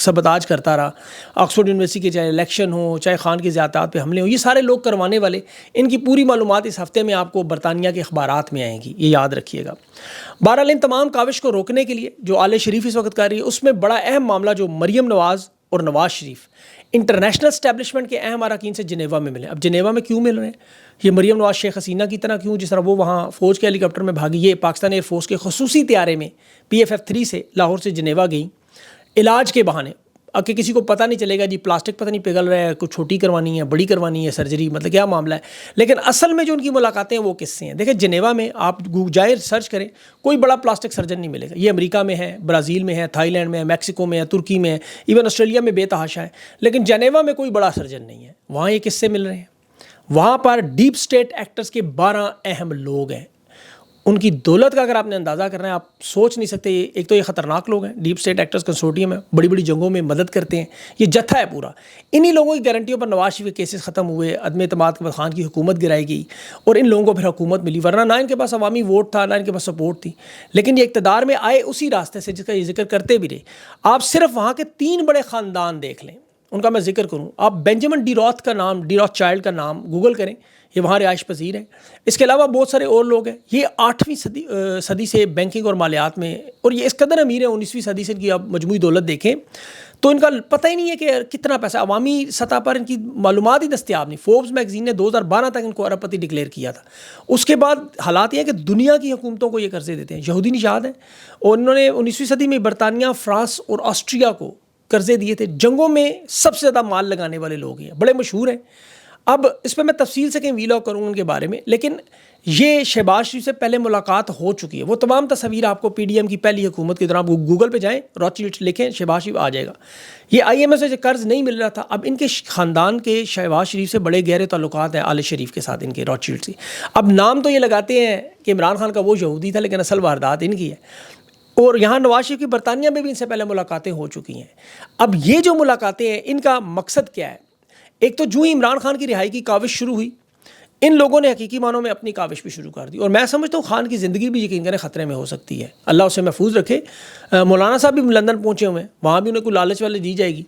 سبتاج کرتا رہا. Oxford university کے چاہے الیکشن ہو, چاہے خان کی زیادتیات پہ حملے ہوں, یہ سارے لوگ کروانے والے, ان کی پوری معلومات اس ہفتے میں آپ کو برطانیہ کے اخبارات میں آئیں گی, یہ یاد رکھیے گا. بہرحال ان تمام کاوش کو روکنے کے لیے جو آل شریف اس وقت کر رہی ہے, اس میں بڑا اہم معاملہ جو مریم نواز اور نواز شریف انٹرنیشنل اسٹیبلشمنٹ کے اہم اراکین سے جنیوا میں ملے. اب جنیوا میں کیوں مل رہے ہیں؟ یہ مریم نواز شیخ حسینہ کی طرح کیوں, جس طرح وہ وہاں فوج کے ہیلی کاپٹر میں بھاگی, یہ پاکستان ایئر فورس کے خصوصی طیارے میں PFF-3 سے لاہور سے جنیوا گئیں علاج کے بہانے. اب کہ کسی کو پتہ نہیں چلے گا جی پلاسٹک پتہ نہیں پگھل رہا ہے, کچھ چھوٹی کروانی ہے, بڑی کروانی ہے سرجری, مطلب کیا معاملہ ہے. لیکن اصل میں جو ان کی ملاقاتیں ہیں وہ کس سے ہیں؟ دیکھیں جنیوا میں آپ جائیں سرچ کریں, کوئی بڑا پلاسٹک سرجن نہیں ملے گا. یہ امریکہ میں ہے, برازیل میں ہے, تھائی لینڈ میں ہے, میکسیکو میں ہے, ترکی میں ہے, ایون آسٹریلیا میں بے تحاشا ہے. لیکن جنیوا میں کوئی بڑا سرجن نہیں ہے. وہاں یہ کس سے مل رہے ہیں؟ وہاں پر ڈیپ سٹیٹ ایکٹرز کے 12 اہم لوگ ہیں. ان کی دولت کا اگر آپ نے اندازہ کرنا ہے, آپ سوچ نہیں سکتے. ایک تو یہ خطرناک لوگ ہیں, ڈیپ سٹیٹ ایکٹرز کنسورٹیم ہے, بڑی بڑی جنگوں میں مدد کرتے ہیں, یہ جتھا ہے پورا. انہی لوگوں کی گارنٹیوں پر نواز شریف کے کیسز ختم ہوئے, عدم اعتماد کے بعد خان کی حکومت گرائی گئی اور ان لوگوں کو پھر حکومت ملی. ورنہ نہ ان کے پاس عوامی ووٹ تھا, نہ ان کے پاس سپورٹ تھی. لیکن یہ اقتدار میں آئے اسی راستے سے جس کا یہ ذکر کرتے بھی رہے. آپ صرف وہاں کے 3 بڑے خاندان دیکھ لیں, ان کا میں ذکر کروں. آپ بینجامن ڈی روتھ کا نام, ڈی روتھ چائلڈ کا نام گوگل کریں, یہ وہاں رہائش پذیر ہیں. اس کے علاوہ بہت سارے اور لوگ ہیں. یہ 8ویں صدی سے بینکنگ اور مالیات میں, اور یہ اس قدر امیر ہیں, 19ویں صدی سے ان کی آپ مجموعی دولت دیکھیں تو ان کا پتہ ہی نہیں ہے کہ کتنا پیسہ. عوامی سطح پر ان کی معلومات ہی دستیاب نہیں. فوربس میگزین نے 2012 تک ان کو ارب پتی ڈکلیئر کیا تھا. اس کے بعد حالات یہ ہیں کہ دنیا کی حکومتوں کو یہ قرضے دیتے ہیں. یہودی نژاد ہیں اور انہوں نے 19ویں صدی میں برطانیہ, فرانس اور آسٹریا کو قرضے دیے تھے. جنگوں میں سب سے زیادہ مال لگانے والے لوگ ہیں, بڑے مشہور ہیں. اب اس پہ میں تفصیل سے کہیں ویلاگ کروں ان کے بارے میں, لیکن یہ شہباز شریف سے پہلے ملاقات ہو چکی ہے. وہ تمام تصاویر آپ کو PDM کی پہلی حکومت کی طرح, آپ گوگل پہ جائیں, روتشیلڈ لکھیں, شہباز شریف آ جائے گا. یہ IMF سے قرض نہیں مل رہا تھا. اب ان کے خاندان کے شہباز شریف سے بڑے گہرے تعلقات ہیں آل شریف کے ساتھ, ان کے روتشیلڈ سے. اب نام تو یہ لگاتے ہیں کہ عمران خان کا وہ یہودی تھا, لیکن اصل واردات ان کی ہے. اور یہاں نواز شریف کی برطانیہ میں بھی ان سے پہلے ملاقاتیں ہو چکی ہیں. اب یہ جو ملاقاتیں ہیں ان کا مقصد کیا ہے؟ ایک تو جو ہی عمران خان کی رہائی کی کاوش شروع ہوئی, ان لوگوں نے حقیقی معنوں میں اپنی کاوش بھی شروع کر دی. اور میں سمجھتا ہوں خان کی زندگی بھی یقین کریں خطرے میں ہو سکتی ہے. اللہ اسے محفوظ رکھے. مولانا صاحب بھی لندن پہنچے ہوئے ہیں, وہاں بھی انہیں کوئی لالچ والے دی جائے گی.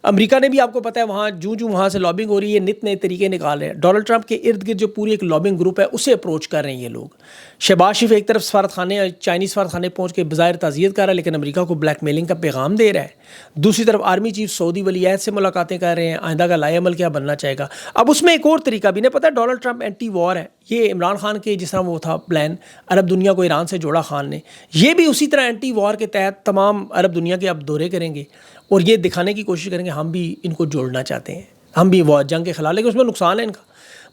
امریکہ نے بھی آپ کو پتہ ہے وہاں جو وہاں سے لابنگ ہو رہی ہے, نت نئے طریقے نکال رہے ہیں. ڈونلڈ ٹرمپ کے ارد گرد جو پوری ایک لابنگ گروپ ہے اسے اپروچ کر رہے ہیں یہ لوگ. شہباز شریف ایک طرف سفارت خانے, چائنیز سفارت خانے پہنچ کے بظاہر تعزیت کر رہا ہے, لیکن امریکہ کو بلیک میلنگ کا پیغام دے رہا ہے. دوسری طرف آرمی چیف سعودی ولی عہد سے ملاقاتیں کر رہے ہیں, آئندہ کا لائے عمل کیا بننا چاہے گا. اب اس میں ایک اور طریقہ بھی نہیں پتہ, ڈونلڈ ٹرمپ اینٹی وار ہے. یہ عمران خان کے جس طرح وہ تھا پلان, عرب دنیا کو ایران سے جوڑا خان نے, یہ بھی اسی طرح اینٹی وار کے تحت تمام عرب دنیا کے اب دورے کریں گے اور یہ دکھانے کی کوشش کریں گے ہم بھی ان کو جوڑنا چاہتے ہیں, ہم بھی وہ جنگ کے خلاف, لیکن اس میں نقصان ہے ان کا.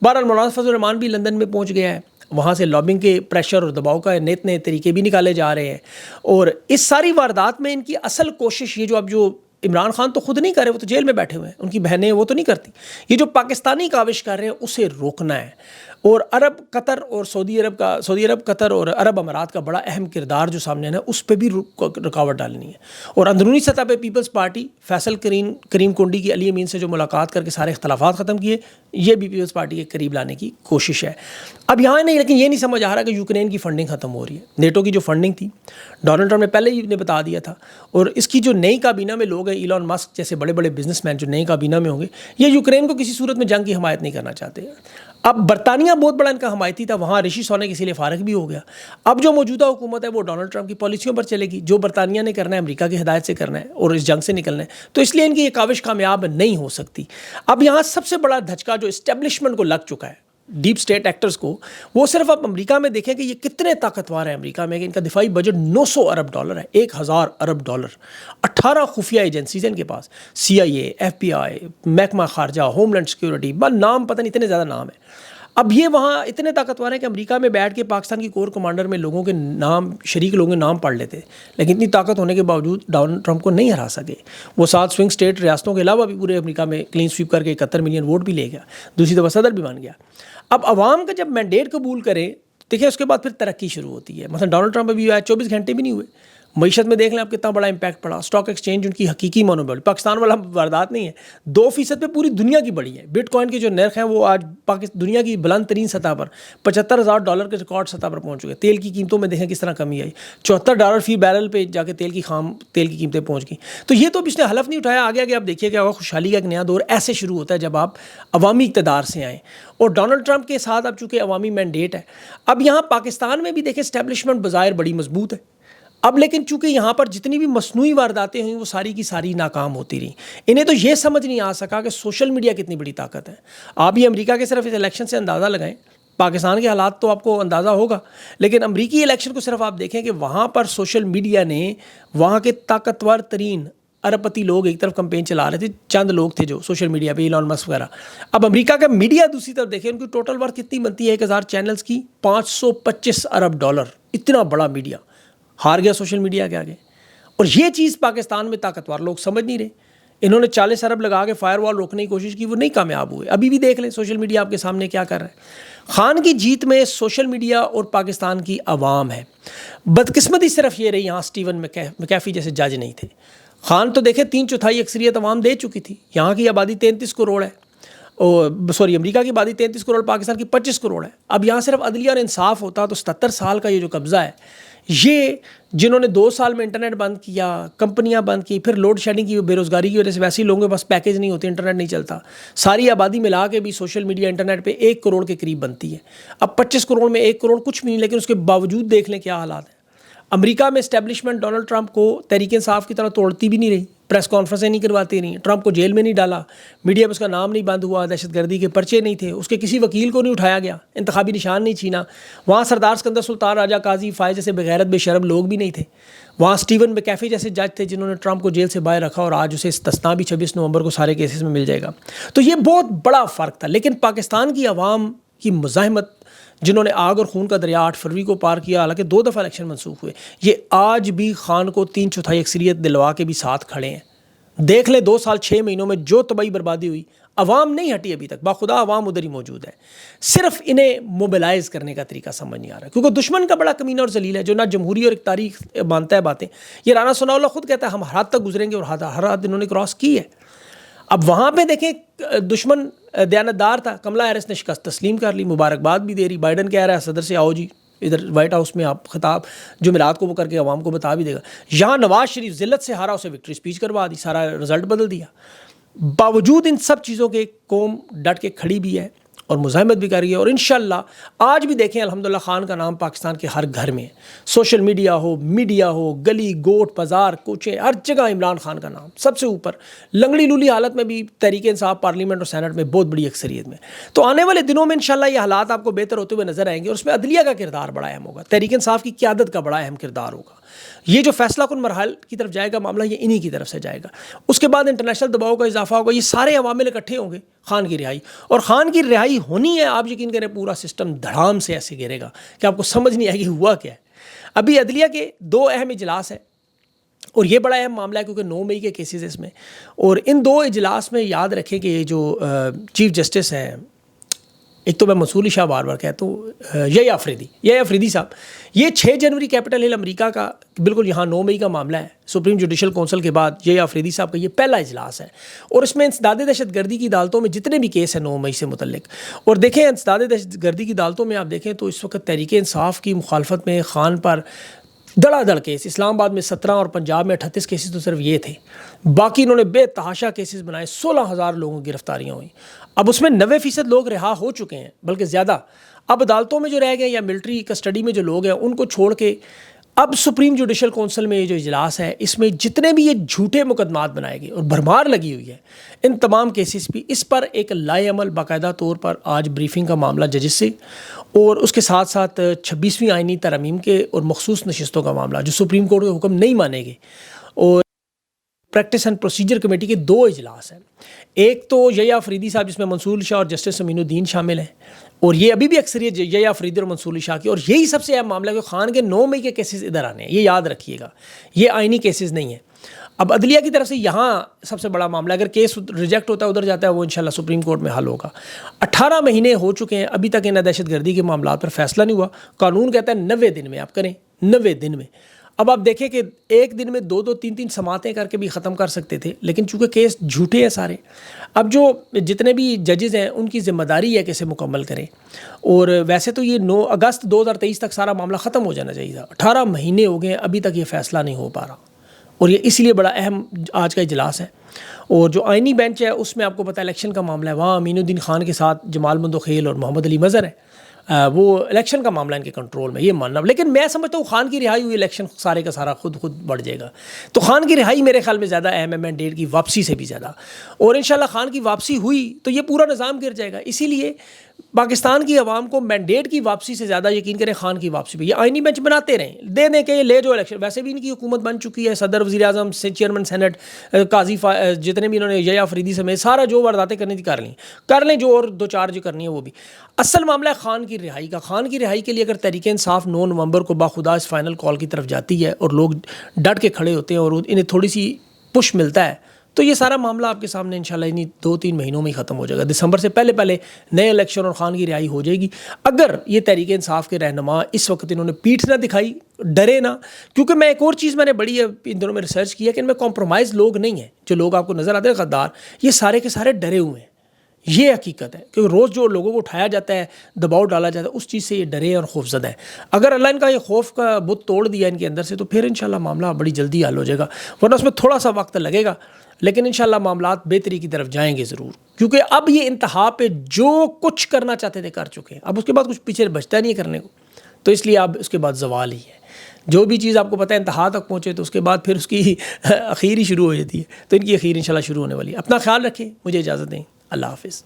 بہرحال مولانا فضل الرحمان بھی لندن میں پہنچ گیا ہے, وہاں سے لابنگ کے پریشر اور دباؤ کا نت نئے طریقے بھی نکالے جا رہے ہیں. اور اس ساری واردات میں ان کی اصل کوشش یہ جو عمران خان تو خود نہیں کر رہے, وہ تو جیل میں بیٹھے ہوئے ہیں, ان کی بہنیں وہ تو نہیں کرتی. یہ جو پاکستانی کاوش کر رہے ہیں اسے روکنا ہے. اور عرب قطر اور سعودی عرب قطر اور عرب امارات کا بڑا اہم کردار جو سامنے ہے اس پہ بھی رکاوٹ ڈالنی ہے. اور اندرونی سطح پہ پیپلز پارٹی فیصل کریم کنڈی کی علی امین سے جو ملاقات کر کے سارے اختلافات ختم کیے, یہ بھی پیپلز پارٹی کے قریب لانے کی کوشش ہے. اب یہاں نہیں, لیکن یہ نہیں سمجھ آ رہا کہ یوکرین کی فنڈنگ ختم ہو رہی ہے. نیٹو کی جو فنڈنگ تھی ڈونلڈ ٹرمپ نے پہلے ہی نے بتا دیا تھا, اور اس کی جو نئی کابینہ میں لوگ ہیں, ایلون مسک جیسے بڑے بڑے بزنس مین جو نئی کابینہ میں ہوں گے, یہ یوکرین کو کسی صورت میں جنگ کی حمایت نہیں کرنا چاہتے. اب برطانیہ بہت بڑا ان کا حمایتی تھا, وہاں رشی سوناک اسی لیے فارغ بھی ہو گیا. اب جو موجودہ حکومت ہے وہ ڈونلڈ ٹرمپ کی پالیسیوں پر چلے گی, جو برطانیہ نے کرنا ہے امریکہ کی ہدایت سے کرنا ہے اور اس جنگ سے نکلنا ہے, تو اس لیے ان کی یہ کاوش کامیاب نہیں ہو سکتی. اب یہاں سب سے بڑا دھچکا جو اسٹیبلشمنٹ کو لگ چکا ہے, ڈیپ سٹیٹ ایکٹرز کو, وہ صرف آپ امریکہ میں دیکھیں کہ یہ کتنے طاقتور ہیں امریکہ میں, کہ ان کا دفاعی بجٹ $900 ارب ہے, 1000 ارب ڈالر. 18 خفیہ ایجنسیز ہیں ان کے پاس, CIA, FBI, محکمہ خارجہ, ہوم لینڈ سیکورٹی, نام پتہ نہیں اتنے زیادہ نام ہیں. اب یہ وہاں اتنے طاقتور ہیں کہ امریکہ میں بیٹھ کے پاکستان کی کور کمانڈر میں لوگوں کے نام, شریک لوگوں کے نام پڑھ لیتے, لیکن اتنی طاقت ہونے کے باوجود ڈونلڈ ٹرمپ کو نہیں ہرا سکے. وہ 7 سوئنگ اسٹیٹ ریاستوں کے علاوہ بھی پورے امریکہ میں کلین سویپ کر کے 71 ملین ووٹ بھی لے گیا, دوسری دفعہ صدر بھی بن گیا. اب عوام کا جب مینڈیٹ قبول کرے, دیکھیں اس کے بعد پھر ترقی شروع ہوتی ہے. مثلا ڈونلڈ ٹرمپ ابھی 24 گھنٹے بھی نہیں ہوئے, معیشت میں دیکھ لیں آپ کتنا بڑا امپیکٹ پڑا. اسٹاک ایکسچینج ان کی حقیقی مونوپولی, پاکستان والا واردات نہیں ہے, 2% پہ پوری دنیا کی بڑی ہے. بٹ کوائن کے جو نرخ ہیں وہ آج دنیا کی بلند ترین سطح پر $75,000 کے ریکارڈ سطح پر پہنچ چکے. تیل کی قیمتوں میں دیکھیں کس طرح کمی آئی, $74 فی بیرل پہ جا کے تیل کی قیمتیں پہنچ گئیں. تو یہ تو اب اس نے حلف نہیں اٹھایا. آگے آگے آپ دیکھیے کیا ہوگا. خوشحالی کا ایک نیا دور ایسے شروع ہوتا ہے جب آپ عوامی اقتدار سے آئیں, اور ڈونلڈ ٹرمپ کے ساتھ اب چونکہ عوامی مینڈیٹ ہے. اب یہاں پاکستان میں بھی دیکھیں اسٹیبلشمنٹ بظاہر بڑی مضبوط ہے. اب لیکن چونکہ یہاں پر جتنی بھی مصنوعی وارداتیں ہوئیں وہ ساری کی ساری ناکام ہوتی رہیں. انہیں تو یہ سمجھ نہیں آ سکا کہ سوشل میڈیا کتنی بڑی طاقت ہے. آپ یہ امریکہ کے صرف اس الیکشن سے اندازہ لگائیں, پاکستان کے حالات تو آپ کو اندازہ ہوگا, لیکن امریکی الیکشن کو صرف آپ دیکھیں کہ وہاں پر سوشل میڈیا نے وہاں کے طاقتور ترین ارب پتی لوگ ایک طرف کمپین چلا رہے تھے, چند لوگ تھے جو سوشل میڈیا پہ, ایلان مسک وغیرہ. اب امریکہ کا میڈیا دوسری طرف دیکھیں, ان کی ٹوٹل ورتھ کتنی بنتی ہے 1000 چینلز کی, $525 ارب. اتنا بڑا میڈیا ہار گیا سوشل میڈیا کے آگے. اور یہ چیز پاکستان میں طاقتور لوگ سمجھ نہیں رہے. انہوں نے 40 ارب لگا کے فائر وال روکنے کی کوشش کی, وہ نہیں کامیاب ہوئے. ابھی بھی دیکھ لیں سوشل میڈیا آپ کے سامنے کیا کر رہا ہے. خان کی جیت میں سوشل میڈیا اور پاکستان کی عوام ہے. بدقسمتی صرف یہ رہی یہاں اسٹیون مکیفی جیسے جج نہیں تھے. خان تو دیکھیں 3/4 اکثریت عوام دے چکی تھی. یہاں کی آبادی 33 کروڑ ہے, امریکہ کی آبادی 33 کروڑ, پاکستان کی 25 کروڑ ہے. اب یہاں صرف عدلیہ اور انصاف ہوتا تو 77 سال کا یہ جو قبضہ ہے, یہ جنہوں نے 2 سال میں انٹرنیٹ بند کیا, کمپنیاں بند کی, پھر لوڈ شیڈنگ کی, بے روزگاری کی وجہ سے ویسے ہی لوگوں کے پاس پیکیج نہیں ہوتے, انٹرنیٹ نہیں چلتا, ساری آبادی ملا کے بھی سوشل میڈیا انٹرنیٹ پہ 1 کروڑ کے قریب بنتی ہے. اب 25 کروڑ میں 1 کروڑ کچھ بھی نہیں, لیکن اس کے باوجود دیکھ لیں کیا حالات ہیں. امریکہ میں اسٹیبلشمنٹ ڈونلڈ ٹرمپ کو تحریک انصاف کی طرح توڑتی بھی نہیں رہی, پریس کانفرنسیں نہیں کرواتی رہی, ٹرمپ کو جیل میں نہیں ڈالا, میڈیا میں اس کا نام نہیں بند ہوا, دہشت گردی کے پرچے نہیں تھے, اس کے کسی وکیل کو نہیں اٹھایا گیا, انتخابی نشان نہیں چھینا. وہاں سردار سکندر سلطان, راجہ قاضی فائز جیسے بغیرت بے شرم لوگ بھی نہیں تھے. وہاں اسٹیون مکیفی جیسے جج تھے جنہوں نے ٹرمپ کو جیل سے باہر رکھا, اور آج اسے استثنا بھی 26 نومبر کو سارے کیسز میں مل جائے گا. تو یہ بہت بڑا فرق تھا. لیکن پاکستان کی عوام کی مزاحمت, جنہوں نے آگ اور خون کا دریا 8 فروری کو پار کیا, حالانکہ 2 دفعہ الیکشن منسوخ ہوئے, یہ آج بھی خان کو 3/4 اکثریت دلوا کے بھی ساتھ کھڑے ہیں. دیکھ لیں 2 سال 6 مہینوں میں جو تباہی بربادی ہوئی, عوام نہیں ہٹی ابھی تک, باخدا عوام ادھر ہی موجود ہے. صرف انہیں موبلائز کرنے کا طریقہ سمجھ نہیں آ رہا, کیونکہ دشمن کا بڑا کمینہ اور ذلیل ہے جو نہ جمہوری اور ایک تاریخ مانتا ہے باتیں. یہ رانا ثناء اللہ خود کہتا ہے ہم ہر حد تک گزریں گے, اور ہر حد انہوں نے کراس کی ہے. اب وہاں پہ دیکھیں دشمن دیانتدار تھا, کملا ہیرس نے شکست تسلیم کر لی, مبارکباد بھی دے رہی. بائیڈن کہہ رہا ہے صدر سے آؤ جی ادھر وائٹ ہاؤس میں آپ خطاب جمعرات کو وہ کر کے عوام کو بتا بھی دے گا. یہاں نواز شریف ذلت سے ہارا, اسے وکٹری اسپیچ کروا دی, سارا رزلٹ بدل دیا. باوجود ان سب چیزوں کے قوم ڈٹ کے کھڑی بھی ہے اور مزاحمت بھی کر رہی ہے. اور انشاءاللہ آج بھی دیکھیں الحمدللہ خان کا نام پاکستان کے ہر گھر میں, سوشل میڈیا ہو, میڈیا ہو, گلی گوٹ بازار کوچے, ہر جگہ عمران خان کا نام سب سے اوپر. لنگڑی لولی حالت میں بھی تحریک انصاف پارلیمنٹ اور سینٹ میں بہت بڑی اکثریت میں. تو آنے والے دنوں میں انشاءاللہ یہ حالات آپ کو بہتر ہوتے ہوئے نظر آئیں گے, اور اس میں عدلیہ کا کردار بڑا اہم ہوگا, تحریک انصاف کی قیادت کا بڑا اہم کردار ہوگا. یہ جو فیصلہ کن مراحل کی طرف جائے گا معاملہ, یہ انہی کی طرف سے جائے گا. اس کے بعد انٹرنیشنل دباؤ کا اضافہ ہوگا, یہ سارے عوامل اکٹھے ہوں گے. خان کی رہائی, اور خان کی رہائی ہونی ہے, آپ یقین کریں پورا سسٹم دھڑام سے ایسے گرے گا کہ آپ کو سمجھ نہیں آئے گی ہوا کیا ہے. ابھی عدلیہ کے 2 اہم اجلاس ہیں, اور یہ بڑا اہم معاملہ ہے کیونکہ 9 مئی کے کیسز ہیں اس میں. اور ان 2 اجلاس میں یاد رکھیں کہ یہ جو چیف جسٹس ہیں, ایک تو میں منصور شاہ بار بار کہتا ہوں, یہ آفریدی صاحب, یہ 6 جنوری کیپٹل ہل امریکہ کا بالکل یہاں 9 مئی کا معاملہ ہے. سپریم جوڈیشل کونسل کے بعد یہ آفریدی صاحب کا یہ پہلا اجلاس ہے, اور اس میں انسداد دہشت گردی کی عدالتوں میں جتنے بھی کیس ہیں 9 مئی سے متعلق. اور دیکھیں انسداد دہشت گردی کی عدالتوں میں آپ دیکھیں تو اس وقت تحریک انصاف کی مخالفت میں خان پر دڑا دڑ کیس, اسلام آباد میں 17 اور پنجاب میں 38 کیسز تو صرف یہ تھے, باقی انہوں نے بے تحاشا کیسز بنائے, 16,000 لوگوں کی گرفتاریاں ہوئیں. اب اس میں 90% لوگ رہا ہو چکے ہیں, بلکہ زیادہ. اب عدالتوں میں جو رہ گئے یا ملٹری کسٹڈی میں جو لوگ ہیں ان کو چھوڑ کے اب سپریم جوڈیشل کونسل میں یہ جو اجلاس ہے, اس میں جتنے بھی یہ جھوٹے مقدمات بنائے گئے اور بھرمار لگی ہوئی ہے ان تمام کیسز بھی, اس پر ایک لائے عمل باقاعدہ طور پر آج بریفنگ کا معاملہ ججز سے, اور اس کے ساتھ ساتھ 26ویں آئینی ترامیم کے اور مخصوص نشستوں کا معاملہ جو سپریم کورٹ کے حکم نہیں مانے گے. اور پریکٹس اینڈ پروسیجر کمیٹی کے 2 اجلاس ہیں, ایک تو یہ آفریدی صاحب جس میں منصور شاہ اور جسٹس امین الدین شامل ہیں, اور یہ ابھی بھی اکثریت یہ آفریدی اور منصور شاہ کی. اور یہی سب سے اہم معاملہ ہے کہ خان کے 9 مئی کے کیسز ادھر آنے ہیں, یہ یاد رکھیے گا, یہ آئینی کیسز نہیں ہیں. اب عدلیہ کی طرف سے یہاں سب سے بڑا معاملہ, اگر کیس ریجیکٹ ہوتا ہے ادھر جاتا ہے, وہ انشاءاللہ سپریم کورٹ میں حل ہوگا. 18 مہینے ہو چکے ہیں, ابھی تک ان دہشت گردی کے معاملات پر فیصلہ نہیں ہوا. قانون کہتا ہے 90 دن میں آپ کریں, 90 دن میں. اب آپ دیکھیں کہ ایک دن میں 2-3 سماعتیں کر کے بھی ختم کر سکتے تھے، لیکن چونکہ کیس جھوٹے ہیں سارے، اب جو جتنے بھی ججز ہیں ان کی ذمہ داری ہے کہ اسے مکمل کریں. اور ویسے تو یہ 9 اگست 2023 تک سارا معاملہ ختم ہو جانا چاہیے تھا. 18 مہینے ہو گئے ابھی تک یہ فیصلہ نہیں ہو پا رہا، اور یہ اس لیے بڑا اہم آج کا اجلاس ہے. اور جو آئینی بینچ ہے اس میں آپ کو پتہ الیکشن کا معاملہ ہے، وہاں امین الدین خان کے ساتھ جمال مندوخیل اور محمد علی مظہر ہیں. وہ الیکشن کا معاملہ ان کے کنٹرول میں، یہ ماننا. لیکن میں سمجھتا ہوں خان کی رہائی ہوئی الیکشن سارے کا سارا خود بڑھ جائے گا. تو خان کی رہائی میرے خیال میں زیادہ اہم ہے مینڈیٹ کی واپسی سے بھی زیادہ. اور انشاءاللہ خان کی واپسی ہوئی تو یہ پورا نظام گر جائے گا. اسی لیے پاکستان کی عوام کو مینڈیٹ کی واپسی سے زیادہ یقین کریں خان کی واپسی پہ. یہ آئینی بینچ بناتے رہیں، دے دیں کہ یہ لے جو الیکشن. ویسے بھی ان کی حکومت بن چکی ہے، صدر، وزیر اعظم سے چیئرمین سینٹ، قاضی جتنے بھی انہوں نے یا فریدی سمیت سارا جو وارداتیں کرنی تھی کر لیں جو اور 2-4 جو کرنی ہے وہ بھی. اصل معاملہ ہے خان کی رہائی کا. خان کی رہائی کے لیے اگر تحریک انصاف 9 نومبر کو باخدا اس فائنل کال کی طرف جاتی ہے اور لوگ ڈٹ کے کھڑے ہوتے ہیں اور انہیں تھوڑی سی پش ملتا ہے تو یہ سارا معاملہ آپ کے سامنے انشاءاللہ انہیں 2-3 مہینوں میں ہی ختم ہو جائے گا. دسمبر سے پہلے نئے الیکشن اور خان کی رہائی ہو جائے گی. اگر یہ تحریک انصاف کے رہنما اس وقت انہوں نے پیٹھ نہ دکھائی، ڈرے نہ. کیونکہ میں ایک اور چیز میں نے بڑی ان دنوں میں ریسرچ کیا کہ ان میں کمپرومائز لوگ نہیں ہیں. جو لوگ آپ کو نظر آتے ہیں غدار، یہ سارے کے سارے ڈرے ہوئے ہیں. یہ حقیقت ہے کہ روز جو لوگوں کو اٹھایا جاتا ہے، دباؤ ڈالا جاتا ہے، اس چیز سے یہ ڈرے اور خوف زدہ ہے. اگر اللہ ان کا یہ خوف کا بت توڑ دیا ان کے اندر سے تو پھر انشاءاللہ معاملہ بڑی جلدی حل ہو جائے گا. ورنہ اس میں تھوڑا سا وقت لگے گا، لیکن انشاءاللہ معاملات بہتری کی طرف جائیں گے ضرور. کیونکہ اب یہ انتہا پہ جو کچھ کرنا چاہتے تھے کر چکے ہیں. اب اس کے بعد کچھ پیچھے بچتا نہیں ہے کرنے کو. تو اس لیے اب اس کے بعد زوال ہی ہے. جو بھی چیز آپ کو پتہ ہے انتہا تک پہنچے تو اس کے بعد پھر اس کی اخیر ہی شروع ہو جاتی ہے. تو ان کی اخیر انشاءاللہ شروع ہونے والی ہے. اپنا خیال رکھیں، مجھے اجازت دیں. اللہ حافظ.